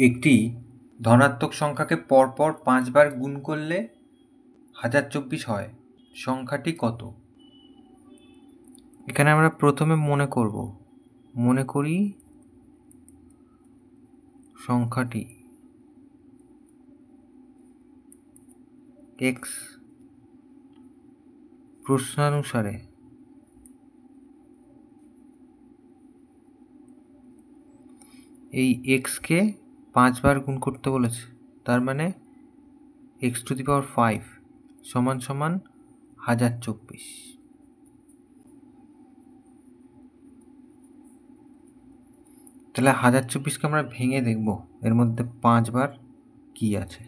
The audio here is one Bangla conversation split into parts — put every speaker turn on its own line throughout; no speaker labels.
একটি ধনাত্মক সংখ্যাকে পরপর 5 বার গুণ করলে 1024 হয়। সংখ্যাটি কত? এখানে আমরা প্রথমে মনে করি সংখ্যাটি x প্রশ্নানুসারে এই x কে 5 বার গুণ করতে বলেছে, তার মানে x⁵ সমান সমান 1024। তাহলে 1024কে আমরা ভেঙে দেখব এর মধ্যে 5 বার কি আছে।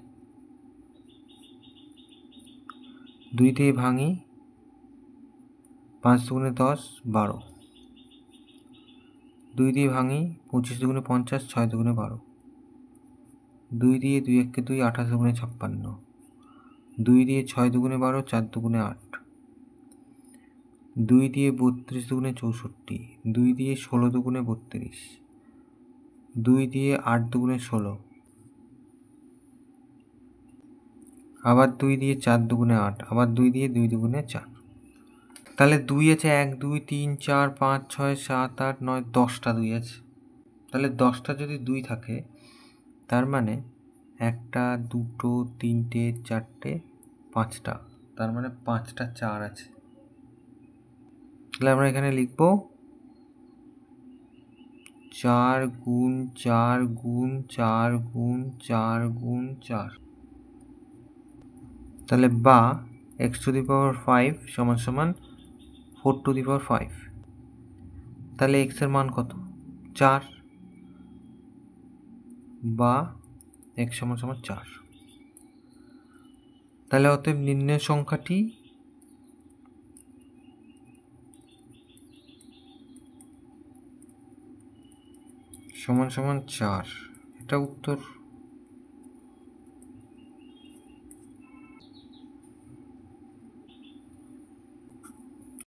2 দিয়ে ভাঙি, 5 দুগুণে 10, 12। 2 দিয়ে ভাঙি, 25 দুগুণে 50, 6 দুগুণে 12। 2 দিয়ে 2 একে 2, 28 দুগুণে 56। 2 দিয়ে 6 দুগুণে 12, 4 দুগুণে 8। 2 দিয়ে 32 দুগুণে 64। 2 দিয়ে 16 দুগুণে 32। 2 দিয়ে 8 দুগুণে 16। আবার 2 দিয়ে 4 দুগুণে 8। আবার 2 দিয়ে 2 দুগুণে 4। তাহলে 2 আছে 1, 2, 3, 4, 5, 6, 7, 8, 9, 10টা 2 আছে। তাহলে 10টা যদি 2 থাকে, তার মানে 1টা 2টো 3টে 4টে 5টা, তার মানে 5টা 4 আছে। তাহলে আমরা এখানে লিখব 4 গুণ 4 গুণ 4 গুণ 4 গুণ 4। তাহলে বা x⁵ সমান সমান 4⁵। তাহলে x এর মান কত? 4, বা x সমান সমান 4। তাহলে অতএব নির্ণয় সংখ্যাটি সমান সমান 4। এটা উত্তর।